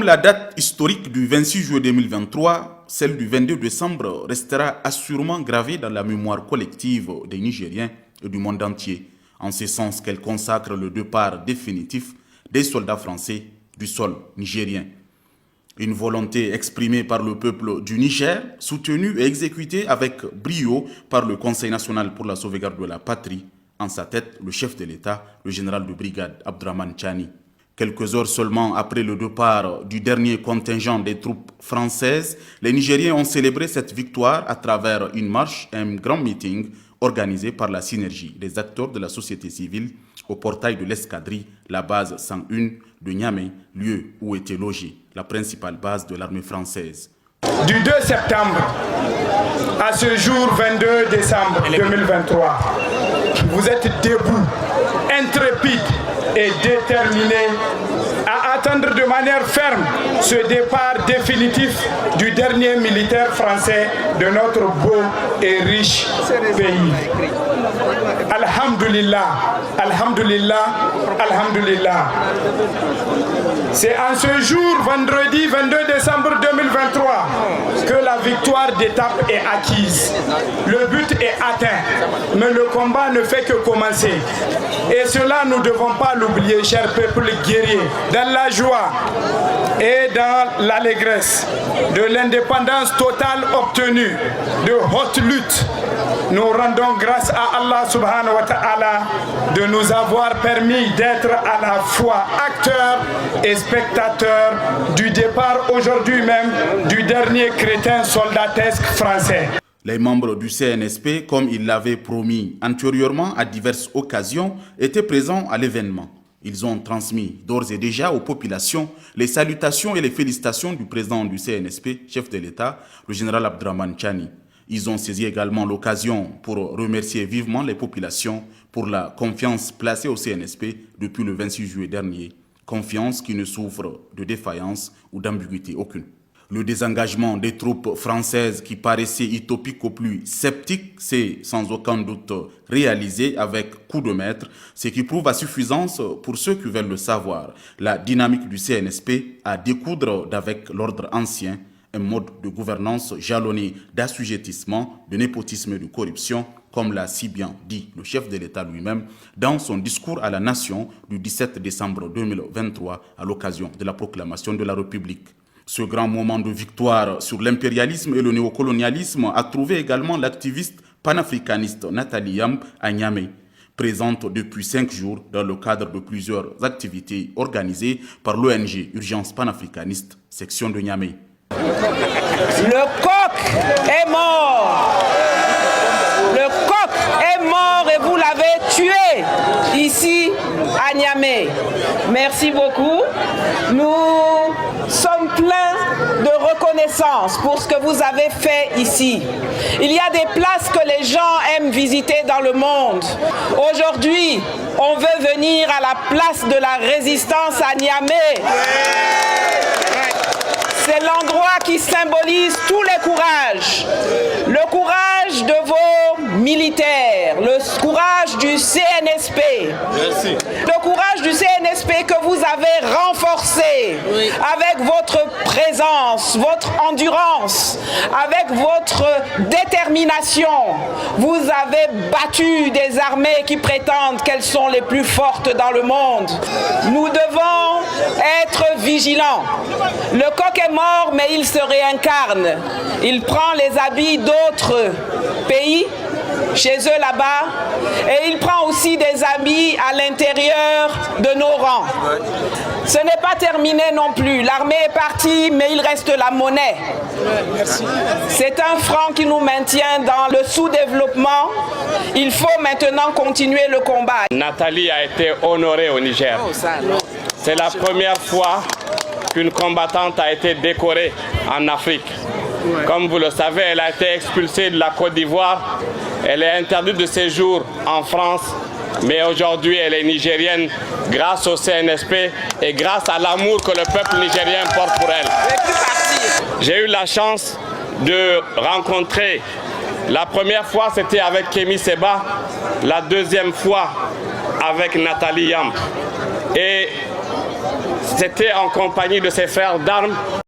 la date historique du 26 juillet 2023, celle du 22 décembre, restera assurément gravée dans la mémoire collective des Nigériens et du monde entier, en ce sens qu'elle consacre le départ définitif des soldats français du sol nigérien. Une volonté exprimée par le peuple du Niger, soutenue et exécutée avec brio par le Conseil national pour la sauvegarde de la patrie, en sa tête le chef de l'État, le général de brigade Abdourahmane Tchani. Quelques heures seulement après le départ du dernier contingent des troupes françaises, les Nigériens ont célébré cette victoire à travers une marche et un grand meeting organisé par la synergie des acteurs de la société civile au portail de l'escadrille, la base 101 de Niamey, lieu où était logée la principale base de l'armée française. Du 2 septembre à ce jour 22 décembre 2023, vous êtes debout, intrépides et déterminés à attendre de manière ferme ce départ définitif du dernier militaire français de notre beau et riche pays. Alhamdulillah, alhamdulillah, alhamdulillah. C'est en ce jour, vendredi 22 décembre 2023, que la victoire d'étape est acquise. Le but est atteint, mais le combat ne fait que commencer. Et cela, nous ne devons pas l'oublier, chers peuples guerriers. Dans la joie et dans l'allégresse de l'indépendance totale obtenue, de haute lutte, nous rendons grâce à Allah subhanahu wa ta'ala de nous avoir permis d'être à la fois acteurs et spectateurs du départ aujourd'hui même du dernier crétin soldatesque français. Les membres du CNSP, comme ils l'avaient promis antérieurement à diverses occasions, étaient présents à l'événement. Ils ont transmis d'ores et déjà aux populations les salutations et les félicitations du président du CNSP, chef de l'État, le général Abdourahmane Tchani. Ils ont saisi également l'occasion pour remercier vivement les populations pour la confiance placée au CNSP depuis le 26 juillet dernier. Confiance qui ne souffre de défaillance ou d'ambiguïté aucune. Le désengagement des troupes françaises qui paraissait utopique au plus sceptique s'est sans aucun doute réalisé avec coup de maître, ce qui prouve à suffisance, pour ceux qui veulent le savoir, la dynamique du CNSP à découdre d'avec l'ordre ancien, un mode de gouvernance jalonné d'assujettissement, de népotisme et de corruption, comme l'a si bien dit le chef de l'État lui-même dans son discours à la nation du 17 décembre 2023 à l'occasion de la proclamation de la République. Ce grand moment de victoire sur l'impérialisme et le néocolonialisme a trouvé également l'activiste panafricaniste Nathalie Yamb à Niamey, présente depuis 5 jours dans le cadre de plusieurs activités organisées par l'ONG Urgence panafricaniste, section de Niamey. Le coq est mort. Le coq est mort et vous l'avez tué ici à Niamey. Merci beaucoup. Nous sommes pleins de reconnaissance pour ce que vous avez fait ici. Il y a des places que les gens aiment visiter dans le monde. Aujourd'hui, on veut venir à la place de la résistance à Niamey. C'est l'endroit qui symbolise tous les courages. Le courage de vos militaires, le courage du CNSP. Merci. Le courage du CNSP que vous avez renforcé avec votre présence, votre endurance, avec votre détermination. Vous avez battu des armées qui prétendent qu'elles sont les plus fortes dans le monde. Nous devons être vigilants. Le coq est mort, mais il se réincarne. Il prend les habits d'autres pays, chez eux là-bas, et il prend aussi des habits à l'intérieur de nos rangs. Ce n'est pas terminé non plus. L'armée est partie, mais il reste la monnaie. C'est un franc qui nous maintient dans le sous-développement. Il faut maintenant continuer le combat. Nathalie a été honorée au Niger. C'est la première fois qu'une combattante a été décorée en Afrique. Comme vous le savez, elle a été expulsée de la Côte d'Ivoire. Elle est interdite de séjour en France. Mais aujourd'hui, elle est nigérienne grâce au CNSP et grâce à l'amour que le peuple nigérien porte pour elle. J'ai eu la chance de rencontrer, la première fois c'était avec Kémy Séba, la deuxième fois avec Nathalie Yamb. Et étaient en compagnie de ses frères d'armes.